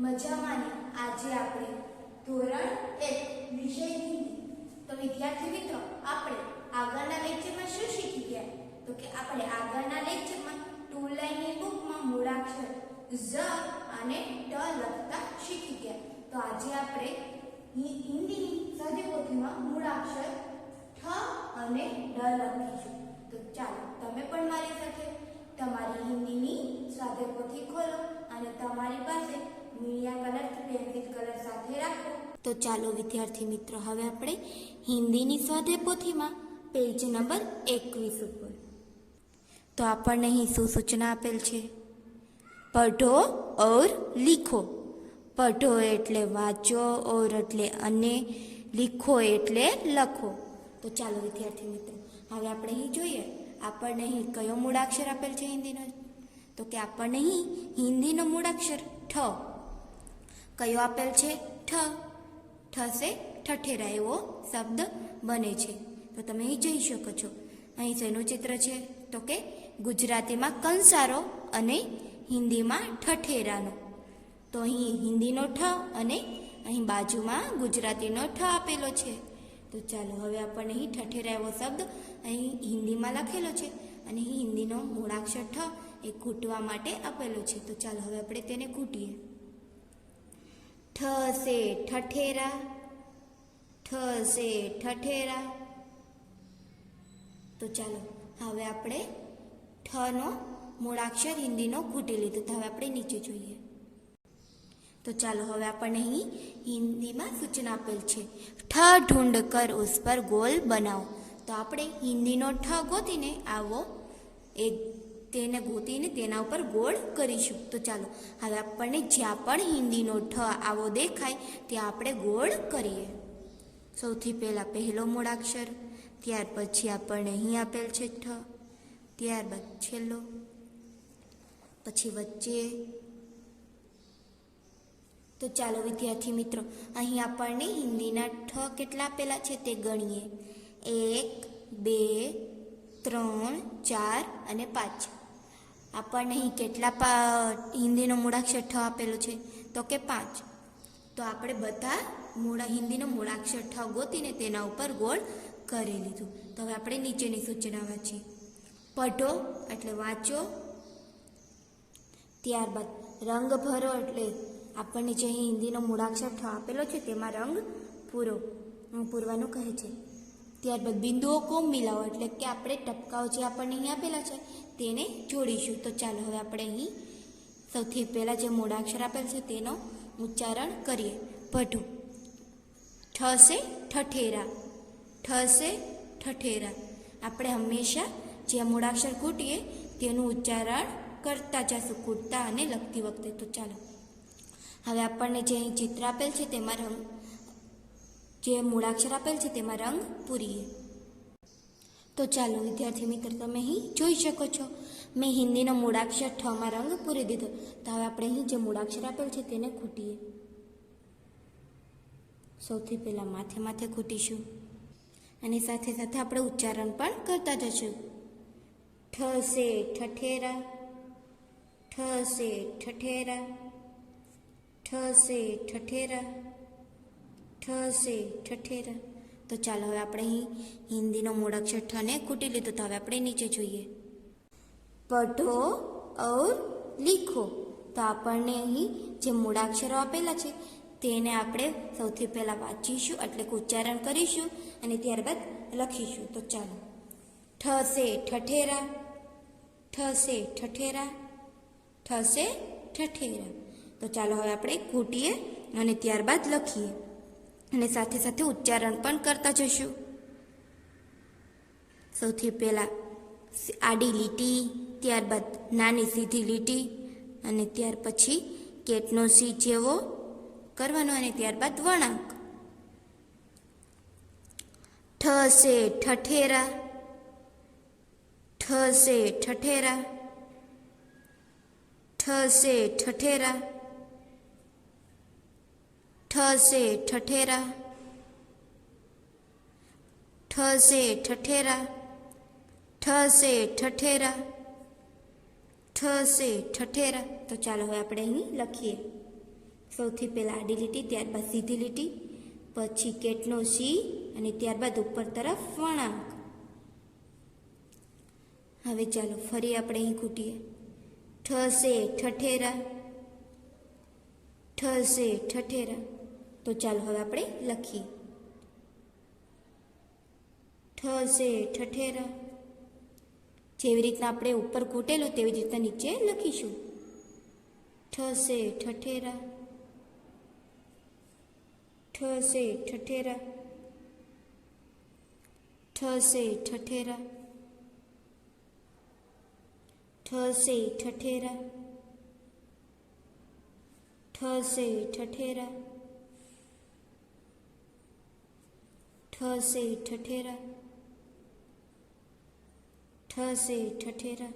મજામાં ને આજે આપણે ધોરણ 1 વિષય હિન્દી. તો વિદ્યાર્થી મિત્રો, આપણે આગળના લેક્ચરમાં શું શીખી ગયા? તો કે આપણે આગળના લેક્ચરમાં ટુ લાઇનની બુકમાં મૂળાક્ષર ઝ અને ટ લખતા શીખી ગયા. તો આજે આપણે હિન્દીની સ્વાધ્યાયપોથીમાં મૂળાક્ષર ઠ અને ડ લખીશું. તો ચાલો તમે પણ મારી સાથે તમારી હિન્દીની સ્વાધ્યાયપોથી ખોલો અને તમારી પાસે મીડિયા કલર પેન્સિલ કલર સાથે રાખો. તો ચાલો વિદ્યાર્થી મિત્રો, હવે આપણે હિન્દીની સ્વાધ્યાયપોથીમાં પેજ નંબર 21 ઉપર. તો આપણને અહીં શું સૂચના આપેલ છે? પઢો ઓર લીખો. પઢો એટલે વાંચો, ઓર એટલે અને, લીખો એટલે લખો. તો ચાલો વિદ્યાર્થી મિત્રો, હવે આપણે અહીં જોઈએ આપણને અહીં કયો મૂળાક્ષર આપેલ છે હિન્દીનો? તો કે આપણને અહીં હિન્દીનો મૂળાક્ષર ઠ કયો આપેલ છે? ઠ. ઠ સે ઠઠેરા એવો શબ્દ બને છે. તો તમે અહીં જોઈ શકો છો. અહીં શેનું ચિત્ર છે? તો કે ગુજરાતીમાં કંસારો અને હિન્દીમાં ઠઠેરાનો. તો અહીં હિન્દીનો ઠ અને અહીં બાજુમાં ગુજરાતીનો ઠ આપેલો છે. તો ચાલો હવે આપણને અહીં ઠઠેરા એવો શબ્દ અહીં હિન્દીમાં લખેલો છે અને અહીં હિન્દીનો મૂળાક્ષર ઠ એ ખૂટવા માટે આપેલો છે. તો ચાલો હવે આપણે તેને ખૂટીએ. ઠ સે ઠઠેરા, ઠ સે ઠઠેરા. તો ચાલો હવે આપણે ઠનો મૂળાક્ષર હિન્દીનો ખૂટી લીધો. તો હવે આપણે નીચે જોઈએ. તો ચાલો હવે આપણને અહીં હિન્દીમાં સૂચના આપેલ છે. ઠ ઢૂંઢ કર ઉસ પર ગોલ બનાવો. તો આપણે હિન્દીનો ઠ ગોતીને આવો તેને ગોતીને તેના ઉપર ગોળ કરીશું. તો ચાલો હવે આપણને જ્યાં પણ હિન્દીનો ઠ આવો દેખાય ત્યાં આપણે ગોળ કરીએ. સૌથી પહેલાં પહેલો મૂળાક્ષર, ત્યાર પછી આપણને અહીં આપેલ છે ઠ, ત્યારબાદ છેલ્લો, પછી વચ્ચે. તો ચાલો વિદ્યાર્થી મિત્રો, અહીં આપણને હિન્દીના ઠ કેટલા આપેલા છે તે ગણીએ. 1 2 3 4 અને 5. આપણને અહીં કેટલા હિન્દીનો મૂળાક્ષર ઠ આપેલો છે? તો કે 5. તો આપણે બધા હિન્દીનો મૂળાક્ષર ઠ ગોતીને તેના ઉપર ગોળ કરી લીધું. તો હવે આપણે નીચેની સૂચના વાંચીએ. પઢો એટલે વાંચો, ત્યારબાદ રંગ ભરો એટલે આપણને જે હિન્દીનો મૂળાક્ષર ઠ આપેલો છે તેમાં રંગ પૂરવાનું કહે છે. ત્યારબાદ બિંદુઓ કોમ મિલાવો એટલે કે આપણે ટપકાઓ જે આપણને અહીં આપેલા છે તેને જોડીશું. તો ચાલો હવે આપણે અહીં સૌથી પહેલાં જે મૂળાક્ષર આપેલ છે તેનો ઉચ્ચારણ કરીએ. પઢો. ઠ સે ઠઠેરા, ઠ સે ઠઠેરા. આપણે હંમેશા જે મૂળાક્ષર ખૂટીએ તેનું ઉચ્ચારણ કરતા જશું, ખૂટતા અને લખતી વખતે. તો ચાલો હવે આપણને જે અહીં ચિત્ર આપેલ છે તેમાં જે મૂળાક્ષર આપેલ છે તેમાં રંગ પૂરીએ. તો ચાલો વિદ્યાર્થી મિત્ર, તમે અહીં જોઈ શકો છો મેં હિન્દીનો મૂળાક્ષર ઠમાં રંગ પૂરી દીધો. તો હવે આપણે અહીં જે મૂળાક્ષર આપેલ છે તેને ખૂટીએ. સૌથી પહેલાં માથે ખૂટીશું અને સાથે સાથે આપણે ઉચ્ચારણ પણ કરતા જશું. ઠ સે ઠઠેરા, ઠ સે ઠઠેરા, ઠ સે ઠઠેરા, ઠ સે ઠઠેરા. તો ચાલો હવે આપણે અહીં હિન્દીનો મૂળાક્ષર ઠને ખૂટી લીધો. તો હવે આપણે નીચે જોઈએ. પઢો ઓર લીખો. તો આપણને અહીં જે મૂળાક્ષરો આપેલા છે તેને આપણે સૌથી પહેલાં વાંચીશું એટલે કે ઉચ્ચારણ કરીશું અને ત્યારબાદ લખીશું. તો ચાલો. ઠ સે ઠઠેરા, ઠ સે ઠઠેરા, ઠ સે ઠઠેરા. તો ચાલો હવે આપણે ખૂટીએ અને ત્યારબાદ લખીએ અને સાથે સાથે ઉચ્ચારણ પણ કરતા જશું. સૌથી પહેલાં આડી લીટી, ત્યારબાદ નાની સીધી લીટી અને ત્યાર પછી કેટનો સી જેવો કરવાનો અને ત્યારબાદ વળાંક. ઠ સે ઠઠેરા, ઠ સે ઠઠેરા, ઠ સે ઠઠેરા, ઠ સે ઠઠેરા, ઠ સે ઠઠેરા, ઠ સે ઠઠેરા, ઠ સે ઠઠેરા. તો ચાલો હવે આપણે અહીં લખીએ. સૌથી પહેલાં આડી લીટી, ત્યારબાદ સીધી લીટી, પછી કેટનો સી અને ત્યારબાદ ઉપર તરફ વળાંક. હવે ચાલો ફરી આપણે અહીં ખૂટીએ. ઠસે ઠઠેરા, ઠસે ઠઠેરા. તો ચાલો હવે આપણે લખીએ. ઠસે ઠઠેરા. જેવી રીતના આપણે ઉપર ખૂટેલું તેવી જ રીતના નીચે લખીશું. ઠસે ઠઠેરા, ઠસે ઠઠેરા, ઠસે ઠઠેરા, ઠસે ઠઠેરા, ઠસે ઠઠેરા, ઠસે ઠઠેરા, ઠસે ઠઠેરા,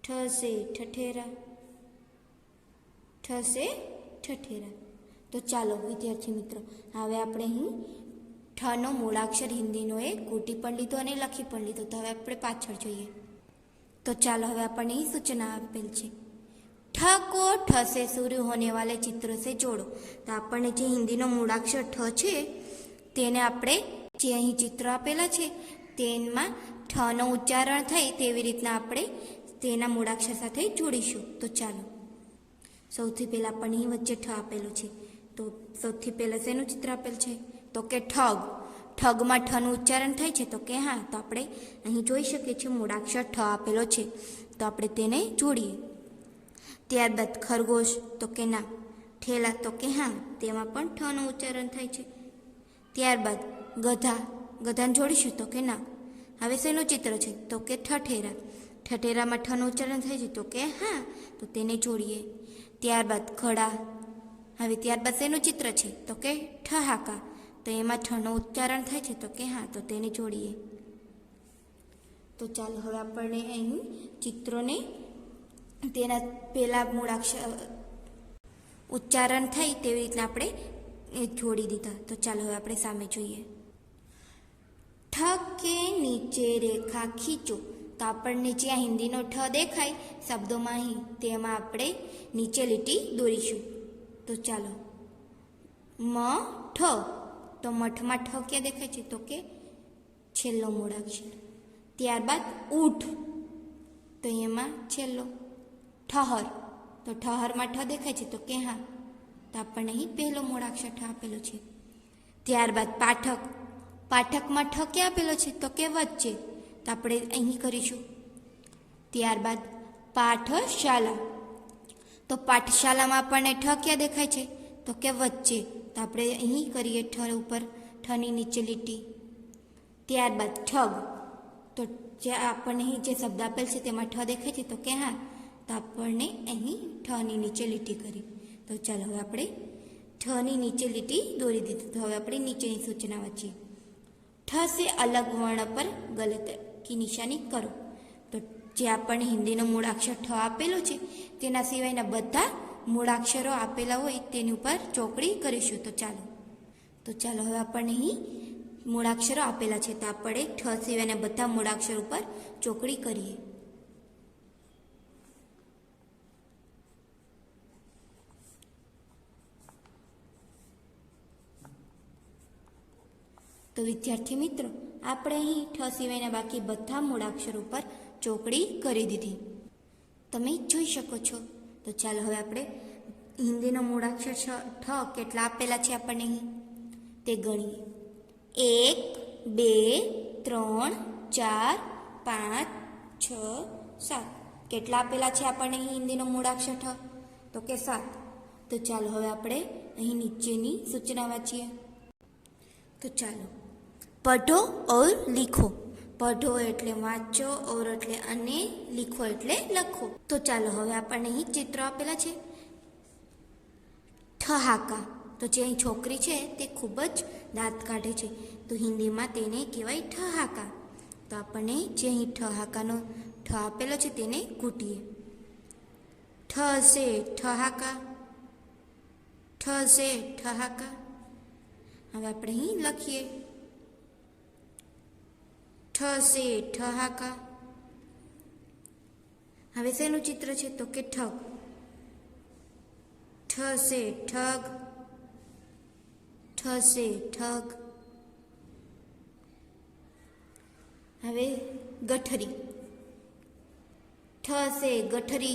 ઠસે ઠઠેરા, ઠસે ઠઠેરા. તો ચાલો વિદ્યાર્થી મિત્રો, હવે આપણે અહીં ઠનો મૂળાક્ષર હિન્દીનો એક કૂટી પણ લીધો અને લખી પણ લીધો. તો હવે આપણે પાછળ જોઈએ. तो चलो હવે આપણને અહીં સૂચના આપેલ છે. ઠ को ઠ से शुरू होने वाले चित्र से जोड़ो. તો આપણને જે હિન્દીનો મૂળાક્ષર ઠ છે તેને આપણે જે અહીં ચિત્ર આપેલા છે તેમાં ઠનો ઉચ્ચારણ થાય તેવી રીતના આપણે તેના મૂળાક્ષર સાથે જોડીશું. તો ચાલો સૌથી પહેલાં આપણને અહીં વચ્ચે ઠ આપેલું છે. તો સૌથી પહેલાં શેનું ચિત્ર આપેલ છે? તો કે ઠગ. ઠગમાં ઠનું ઉચ્ચારણ થાય છે તો કે હા. તો આપણે અહીં જોઈ શકીએ છીએ મૂળાક્ષર ઠ આપેલો છે, તો આપણે તેને જોડીએ. ત્યારબાદ ખરગોશ, તો કે ના. ઠેલા, તો કે હા, તેમાં પણ ઠનું ઉચ્ચારણ થાય છે. ત્યારબાદ ગધા, ગધાને જોડીશું તો કે ના. હવે શેનું ચિત્ર છે? તો કે ઠઠેરા. ઠઠેરામાં ઠનું ઉચ્ચારણ થાય છે તો કે હા, તો તેને જોડીએ. ત્યારબાદ ખડા. હવે ત્યારબાદ શેનું ચિત્ર છે? તો કે ઠહાકા. તો એમાં ઠનું ઉચ્ચારણ થાય છે તો કે હા, તો તેને જોડીએ. તો ચાલો હવે આપણને અહીં ચિત્રોને તેના પહેલા મૂળાક્ષર ઉચ્ચારણ થાય તેવી રીતના આપણે જોડી દીધા. તો ચાલો હવે આપણે સામે જોઈએ. ઠ કે નીચે રેખા ખીચો. તો આપણને જ્યાં હિન્દીનો ઠ દેખાય શબ્દોમાં અહીં, તેમાં આપણે નીચે લીટી દોરીશું. તો ચાલો મ ઠ. તો મઠમાં ઠ ક્યાં દેખાય છે? તો કે છેલ્લો મૂળાક્ષર. ત્યારબાદ ઊઠ, તો એમાં છેલ્લો. ઠહર, તો ઠહરમાં ઠ દેખાય છે તો કે હા, તો આપણને અહીં પહેલો મૂળાક્ષર ઠ આપેલો છે. ત્યારબાદ પાઠક. પાઠકમાં ઠ ક્યાં આપેલો છે? તો કે વચ્ચે, તો આપણે અહીં કરીશું. ત્યારબાદ પાઠશાલા. તો પાઠશાલામાં આપણને ઠ ક્યાં દેખાય છે? તો કે વચ્ચે, તો આપણે અહીં કરીએ ઠ ઉપર, ઠની નીચે લીટી. ત્યારબાદ ઠગ. તો જે આપણને અહીં જે શબ્દ આપેલ છે તેમાં ઠ દેખાય છે તો કે હા, તો આપણને અહીં ઠની નીચે લીટી કરી. તો ચાલો હવે આપણે ઠની નીચે લીટી દોરી દીધી. તો હવે આપણે નીચેની સૂચના વાંચીએ. ઠ સે અલગ વર્ણ પર ગલત કી નિશાની કરો. તો જે આપણને હિન્દીનો મૂળાક્ષર ઠ આપેલો છે તેના સિવાયના બધા મૂળાક્ષરો આપેલા હોય તેની ઉપર ચોકડી કરીશું. તો ચાલો હવે આપણને અહીં મૂળાક્ષરો આપેલા છે તો આપણે ઠ સિવાયના બધા મૂળાક્ષર ઉપર ચોકડી કરીએ. તો વિદ્યાર્થી મિત્રો, આપણે અહીં ઠ સિવાયના બાકી બધા મૂળાક્ષર ઉપર ચોકડી કરી દીધી. તમે જોઈ શકો છો. તો ચાલો હવે આપણે હિન્દીનો મૂળાક્ષર ઠ કેટલા આપેલા છે આપણને અહીં તે ગણીએ. 1 2 3 4 5 6 7. કેટલા આપેલા છે આપણને અહીં હિન્દીનો મૂળાક્ષર ઠ? તો કે 7. તો ચાલો હવે આપણે અહીં નીચેની સૂચના વાંચીએ. તો ચાલો પઢો ઓર લીખો. પઢો એટલે વાંચો, ઓર એટલે અને, લીખો એટલે લખો. તો ચાલો હવે આપણને અહીં ચિત્રો આપેલા છે. ઠહાકા. તો જે અહીં છોકરી છે તે ખૂબ જ દાંત કાઢે છે, તો હિન્દીમાં તેને કહેવાય ઠહાકા. તો આપણને જે અહીં ઠહાકાનો ઠ આપેલો છે તેને કૂટીએ. ઠ સે ઠહાકા, ઠ સે ઠહાકા. હવે આપણે અહીં લખીએ. ઠ સે ઠહાકા. હવે શેનું ચિત્ર છે? તો કે ઠગ. से ठग, ठ से ठग। हवे गठरी, ठ से गठरी,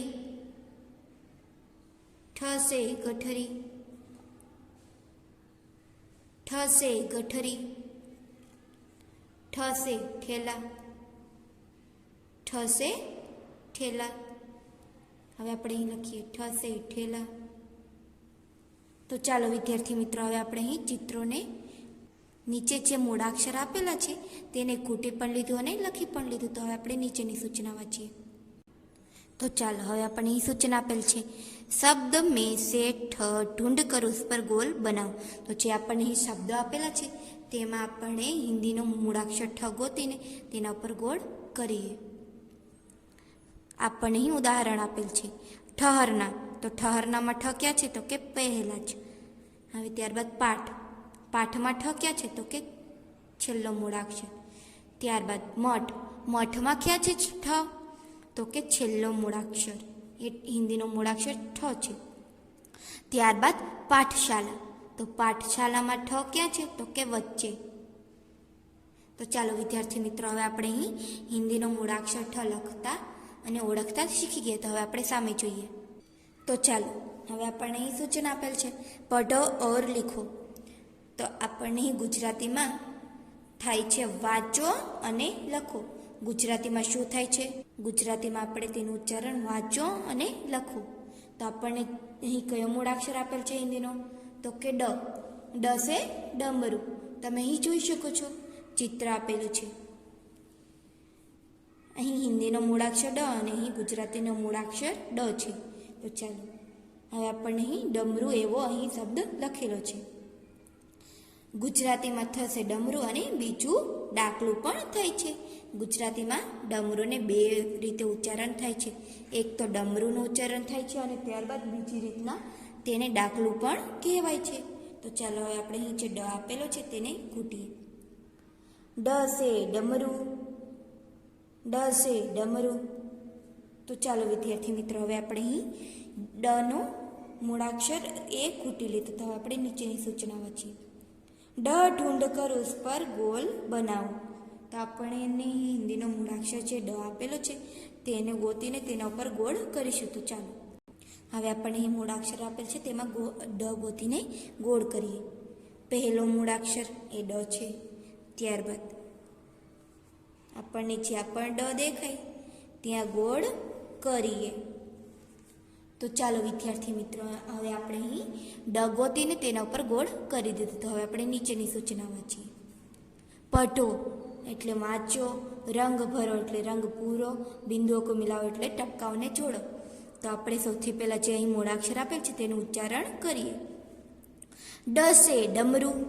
ठ से गठरी, ठ से गठरी, ठ से ठेला, ठ से ठेला। હવે આપણે અહીં લખીએ ઠ સે ઠેલા। તો ચાલો વિદ્યાર્થી મિત્રો, હવે આપણે અહીં ચિત્રોને નીચે જે મૂળાક્ષર આપેલા છે તેને ખૂટી પણ લીધું અને લખી પણ લીધું। તો હવે આપણે નીચેની સૂચના વાંચીએ। તો ચાલો હવે આપણને અહીં સૂચના આપેલ છે, શબ્દ મેં से ठ ढूंढ कर उस पर गोल बनाओ। તો જે આપણને અહીં શબ્દો આપેલા છે તેમાં આપણે હિન્દીનો મૂળાક્ષર ઠ ગોતીને તેના ઉપર ગોળ કરીએ। આપણને અહીં ઉદાહરણ આપેલ છે ઠહરના। તો ઠહરનામાં ઠ ક્યાં છે? તો કે પહેલા જ। હવે ત્યારબાદ પાઠ, પાઠમાં ઠ ક્યાં છે? તો કે છેલ્લો મૂળાક્ષર। ત્યારબાદ મઠ, મઠમાં ક્યાં છે ઠ? તો કે છેલ્લો મૂળાક્ષર, એ હિન્દીનો મૂળાક્ષર ઠ છે। ત્યારબાદ પાઠશાલા, તો પાઠશાલામાં ઠ ક્યાં છે? તો કે વચ્ચે। તો ચાલો વિદ્યાર્થી મિત્રો, હવે આપણે અહીં હિન્દીનો મૂળાક્ષર ઠ લખતા અને ઓળખતા શીખી ગયા। તો હવે આપણે સામે જોઈએ। તો ચાલો હવે આપણને અહીં સૂચના આપેલ છે, પઢો ઓર લીખો। તો આપણને અહીં ગુજરાતીમાં થાય છે વાંચો અને લખો। ગુજરાતીમાં શું થાય છે? ગુજરાતીમાં આપણે તેનું ઉચ્ચારણ વાંચો અને લખો। તો આપણને અહીં કયો મૂળાક્ષર આપેલ છે હિન્દીનો? તો કે ડ, ડ સે ડમરું। તમે અહીં જોઈ શકો છો, ચિત્ર આપેલું છે। અહીં હિન્દીનો મૂળાક્ષર ડ અને અહીં ગુજરાતીનો મૂળાક્ષર ડ છે। તો ચાલો હવે આપણને અહીં ડમરું એવો અહીં શબ્દ લખેલો છે। ગુજરાતીમાં થશે ડમરું અને બીજું ડાકલું પણ થાય છે। ગુજરાતીમાં ડમરુંને બે રીતે ઉચ્ચારણ થાય છે, એક તો ડમરુંનું ઉચ્ચારણ થાય છે અને ત્યારબાદ બીજી રીતના તેને ડાકલું પણ કહેવાય છે। તો ચાલો હવે આપણે અહીં જે ડ આપેલો છે તેને ઘૂંટીએ। ડ સે ડમરું, ડ સે ડમરું। તો ચાલો વિદ્યાર્થી મિત્રો, હવે આપણે અહીં ડનો મૂળાક્ષર એ ઘૂંટી લીધું। તો હવે આપણે નીચેની સૂચના વાંચીએ। ડ ઢૂંઢ કર ઉસ પર ગોલ બનાવો। તો આપણે હિન્દીનો મૂળાક્ષર જે ડ આપેલો છે તેને ગોતીને તેના ઉપર ગોળ કરીશું। તો ચાલો હવે આપણને અહીં મૂળાક્ષર આપેલ છે તેમાં ડ ગોતીને ગોળ કરીએ। પહેલો મૂળાક્ષર એ ડ છે। ત્યારબાદ આપણને જ્યાં પણ ડ દેખાય ત્યાં ગોળ કરીએ। તો ચાલો વિદ્યાર્થી મિત્રો, હવે આપણે અહીં ડ ગોતીને તેના ઉપર ગોળ કરી દીધું। તો હવે આપણે નીચેની સૂચના વાંચીએ। પઢો એટલે વાંચો, રંગ ભરો એટલે રંગ પૂરો, બિંદુઓ કો મિલાવો એટલે ટપકાઓને જોડો। તો આપણે સૌથી પહેલાં જે અહીં મૂળાક્ષર આપેલ છે તેનું ઉચ્ચારણ કરીએ। ડ સે ડમરું,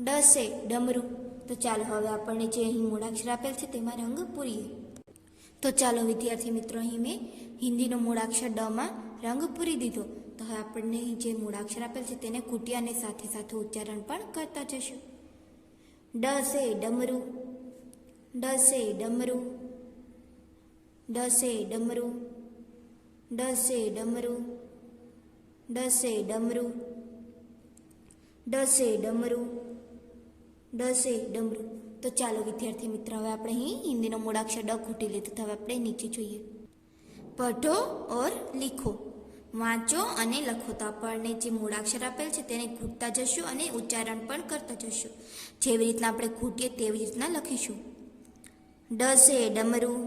ડ સે ડમરું। તો ચાલો હવે આપણને જે અહીં મૂળાક્ષર આપેલ છે તેમાં રંગ પૂરીએ। તો ચાલો વિદ્યાર્થી મિત્રો, અહીં મેં હિન્દીનો મૂળાક્ષર ડમાં રંગ પૂરી દીધો। તો હવે આપણને જે મૂળાક્ષર આપેલ છે તેને ઘૂંટી અને સાથે સાથે ઉચ્ચારણ પણ કરતા જશું। ડ સે ડમરું, ડ સે ડમરું, ડ સે ડમરું, ડ સે ડમરું, ડ સે ડમરું, ડ સે ડમરું, ડ સે ડમરું। તો ચાલો વિદ્યાર્થી મિત્રો, હવે આપણે અહીં હિન્દીનો મૂળાક્ષર ડ ઘૂંટી લીધું। તો હવે આપણે નીચે જોઈએ। પઢો ઓર લીખો, વાંચો અને લખો। તો આપણને જે મૂળાક્ષર આપેલ છે તેને ઘૂંટતા જશું અને ઉચ્ચારણ પણ કરતા જશું। જેવી રીતના આપણે ઘૂંટીએ તેવી રીતના લખીશું। ડ સે ડમરું,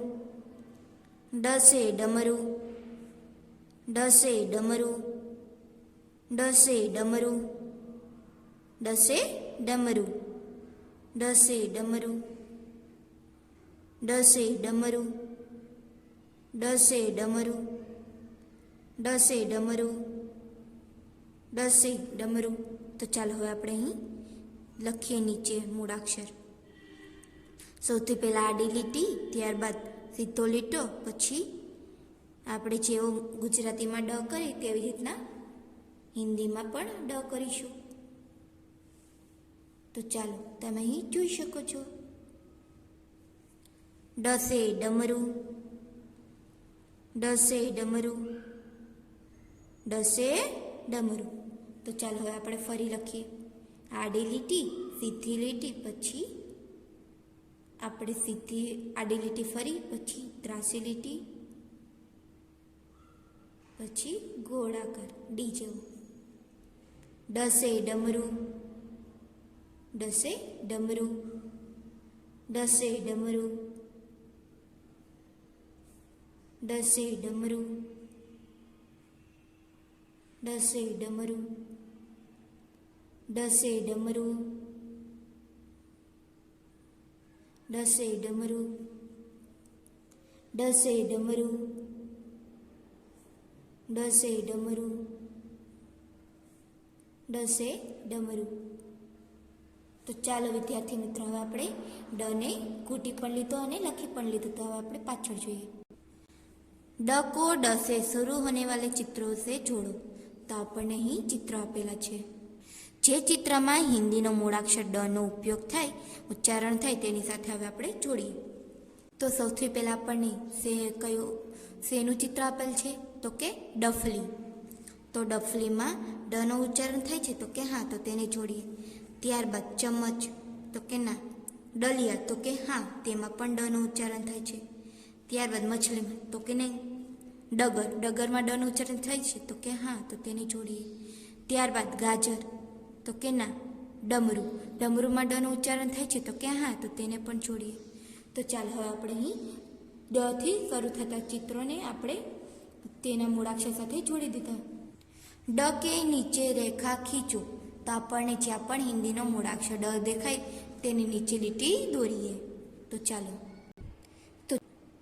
ડ સે ડમરું, ડ સે ડમરું, ડ સે ડમરું, ડ સે ડમરું, ડ સે ડમરું, ડ સે ડમરું, ડ સે ડમરું, ડ સે ડમરું, ડ સે ડમરું। તો ચાલો હવે આપણે અહીં લખીએ નીચે મૂળાક્ષર। સૌથી પહેલાં આડી લીટી, ત્યારબાદ સીધો લીટો, પછી આપણે જેવો ગુજરાતીમાં ડ કરી તેવી રીતના હિન્દીમાં પણ ડ કરીશું। તો ચાલો તમે અહીં જોઈ શકો છો। ડ સે ડમરું, ડ સે ડમરું, ડ સે ડમરું. તો ચાલો હવે આપણે ફરી લખીએ. આડી લીટી, સીધી લીટી, પછી આપણે સીધી આડી લીટી ફરી, પછી ત્રાસી લીટી, પછી ગોળાકાર ડી જેવું. ડસે ડમરું, ડસે ડમરું, ડસે ડમરું, ડસે ડમરું, ડસે ડમરું, ડસે ડમરું, ડસે ડમરું, ડસે ડમરું, ડસે ડમરું, ડસે ડમરું. તો ચાલો વિદ્યાર્થી મિત્રો, હવે આપણે ડને ઘૂંટી પણ લીધો અને લખી પણ લીધું. તો હવે આપણે પાછળ જોઈએ. ડ को ड से शुरू होने वाले चित्रों से जोड़ो. તો આપણને અહીં ચિત્ર આપેલા છે. જે ચિત્રમાં હિન્દીનો મૂળાક્ષર ડનો ઉપયોગ થાય, ઉચ્ચારણ થાય, તેની સાથે હવે આપણે જોડીએ. તો સૌથી પહેલાં આપણને શેનું ચિત્ર આપેલ છે? તો કે ડફલી. તો ડફલીમાં ડનો ઉચ્ચારણ થાય છે? તો કે હા, તો તેને જોડીએ. ત્યારબાદ ચમચ, તો કે ના. ડલિયા, તો કે હા, તેમાં પણ ડનું ઉચ્ચારણ થાય છે. ત્યારબાદ મછલીમાં, તો કે નહીં. ડગર, ડગરમાં ડનું ઉચ્ચારણ થાય છે? તો કે હા, તો તેને જોડીએ. ત્યારબાદ ગાજર, તો કે ના. ડમરું, ડમરુમાં ડનું ઉચ્ચારણ થાય છે? તો કે હા, તો તેને પણ જોડીએ. તો ચાલો હવે આપણે અહીં ડથી શરૂ થતા ચિત્રોને આપણે તેના મૂળાક્ષર સાથે જોડી દીધા. ડ કે નીચે રેખા ખીંચો. તો આપણને જ્યાં પણ હિન્દીનો મૂળાક્ષર ડ દેખાય તેની નીચે લીટી દોરીએ. તો ચાલો. તો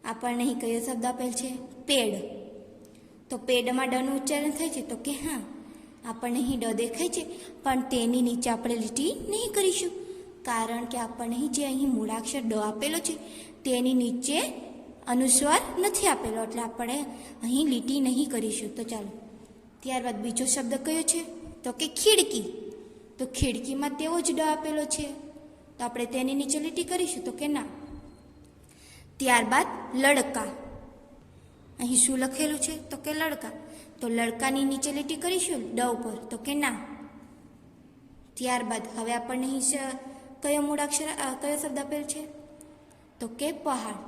આપણને અહીં કયો શબ્દ આપેલ છે? પેડ. તો પેડમાં ડનું ઉચ્ચારણ થાય છે? તો કે હા. આપણને અહીં ડ દેખાય છે, પણ તેની નીચે આપણે લીટી નહીં કરીશું, કારણ કે આપણને જે અહીં મૂળાક્ષર ડ આપેલો છે તેની નીચે અનુસ્વાર નથી આપેલો, એટલે આપણે અહીં લીટી નહીં કરીશું. તો ચાલો. ત્યારબાદ બીજો શબ્દ કયો છે? તો કે ખિડકી. તો ખિડકીમાં તેવો જ ડ આપેલો છે, તો આપણે તેની નીચે લીટી કરીશું? તો કે ના. ત્યારબાદ લડકા. અહીં શું લખેલું છે? તો કે લડકા. તો લડકાની નીચે લીટી કરીશું ડ ઉપર? તો કે ના. ત્યારબાદ હવે આપણને અહીં કયો મૂળાક્ષર કયો શબ્દ આપેલ છે? તો કે પહાડ.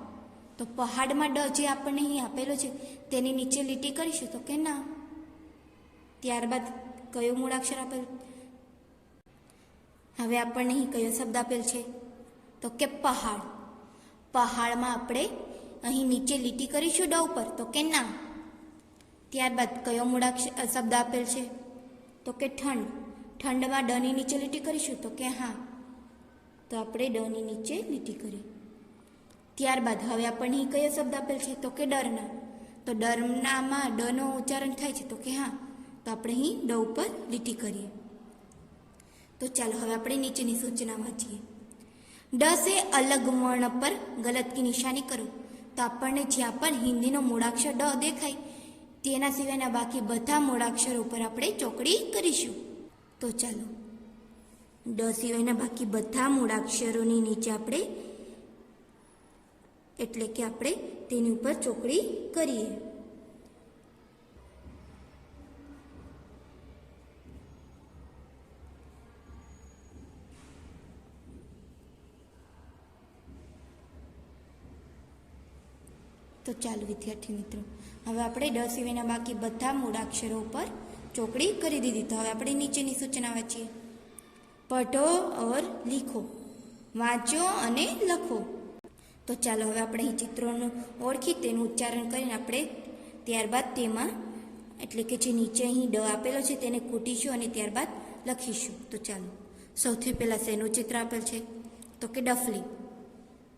તો પહાડમાં ડ જે આપણને અહીં આપેલો છે તેની નીચે લીટી કરીશું? તો કે ના. ત્યારબાદ કયો મૂળાક્ષર આપેલ? હવે આપણને અહીં કયો શબ્દ આપેલ છે? તો કે પહાડ. પહાડમાં આપણે અહીં નીચે લીટી કરીશું ડ ઉપર? તો કે ના. ત્યારબાદ કયો મૂળાક્ષર શબ્દ આપેલ છે? તો કે ઠંડ. ઠંડમાં ડની નીચે લીટી કરીશું? તો કે હા. તો આપણે ડની નીચે લીટી કરી. ત્યારબાદ હવે આપણને અહીં કયો શબ્દ આપેલ છે? તો કે ડરના. તો ડરનામાં ડનો ઉચ્ચારણ થાય છે? તો કે હા. તો આપણે અહીં ડ ઉપર લીટી કરીએ. તો ચાલો હવે આપણે નીચેની સૂચના વાંચીએ. ડ સે અલગ વર્ણ પર ગલત કી નિશાની કરો. તો આપણને જ્યાં પણ હિન્દીનો મૂળાક્ષર ડ દેખાય તેના સિવાયના બાકી બધા મૂળાક્ષરો ઉપર આપણે ચોકડી કરીશું. તો ચાલો. ડ સિવાયના બાકી બધા મૂળાક્ષરોની નીચે આપણે એટલે કે આપણે તેની ઉપર ચોકડી કરીએ. તો ચાલો વિદ્યાર્થી મિત્રો, હવે આપણે ડ સિવાયના બાકી બધા મૂળાક્ષરો ઉપર ચોકડી કરી દીધી. તો હવે આપણે નીચેની સૂચના વાંચીએ. પઢો ઓર લીખો. વાંચો અને લખો. તો ચાલો હવે આપણે અહીં ચિત્રોનું ઓળખી તેનું ઉચ્ચારણ કરીને આપણે ત્યારબાદ તેમાં એટલે કે જે નીચે અહીં ડ આપેલો છે તેને કૂટીશું અને ત્યારબાદ લખીશું. તો ચાલો. સૌથી પહેલાં શેનું ચિત્ર આપેલ છે? તો કે ડફલી.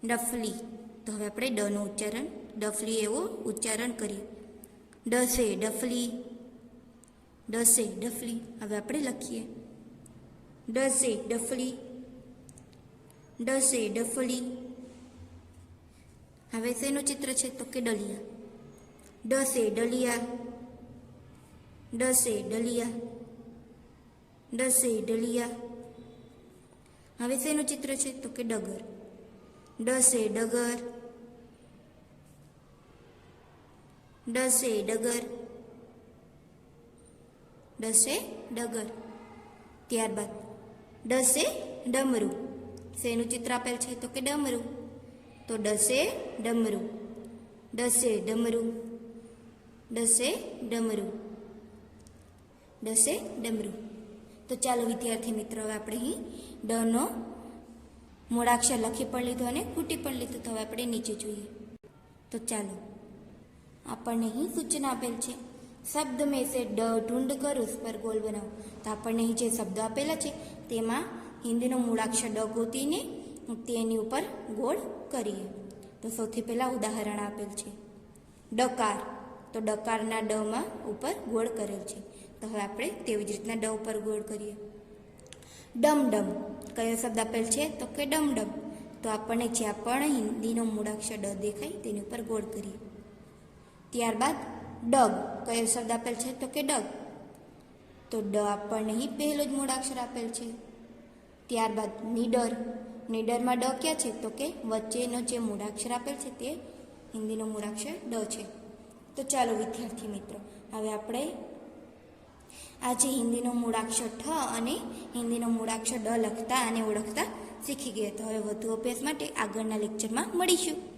ડફલી. તો હવે આપણે ડનું ઉચ્ચારણ ડફલી એવો ઉચ્ચારણ કરીએ. ડસે ડફલી, ડસે ડફલી. હવે આપણે લખીએ. ડસે ડફલી, ડસે ડફલી. હવે શેનું ચિત્ર છે? તો કે ડલિયા. ડસે ડલિયા, ડસે ડલિયા, ડસે ડલિયા. હવે શેનું ચિત્ર છે? તો કે ડગર. ડસે ડગર, ડસે ડગર. ડસે ડગર. ત્યારબાદ ડસે ડમરું. શેનું ચિત્ર આપેલ છે તો કે ડમરું. તો ડસે ડમરું. ડસે ડમરું. ડસે ડમરું. ડસે ડમરું. તો ચાલો વિદ્યાર્થી મિત્રો, હવે આપણે અહીં ડનો મૂળાક્ષર લખી પણ લીધો અને કૂટી પણ લીધું. તો હવે આપણે નીચે જોઈએ. તો ચાલો, આપણને અહીં સૂચના આપેલ છે, શબ્દ મેં સે ડ ઢૂંઢ કર ઉસ પર ગોલ બનાવો. તો આપણને અહીં જે શબ્દો આપેલા છે તેમાં હિન્દીનો મૂળાક્ષર ડ ગોતીને તેની ઉપર ગોળ કરીએ. તો સૌથી પહેલાં ઉદાહરણ આપેલ છે ડકાર. તો ડકારના ડમાં ઉપર ગોળ કરેલ છે. તો હવે આપણે તેવી જ રીતના ડ ઉપર ગોળ કરીએ. ડમડમ. કયો શબ્દ આપેલ છે તો કે ડમડમ. તો આપણને જ્યાં પણ હિન્દીનો મૂળાક્ષર ડ દેખાય તેની ઉપર ગોળ કરીએ. ત્યારબાદ ડગ. કયો શબ્દ આપેલ છે તો કે ડગ. તો ડ આપણને અહીં પહેલો જ મૂળાક્ષર આપેલ છે. ત્યારબાદ નીડર. નીડરમાં ડ ક્યાં છે તો કે વચ્ચેનો જે મૂળાક્ષર આપેલ છે તે હિન્દીનો મૂળાક્ષર ડ છે. તો ચાલો વિદ્યાર્થી મિત્રો, હવે આપણે આજે હિન્દીનો મૂળાક્ષર ઠ અને હિન્દીનો મૂળાક્ષર ડ લખતા અને ઓળખતા શીખી ગયા. તો હવે વધુ અભ્યાસ માટે આગળના લેક્ચરમાં મળીશું.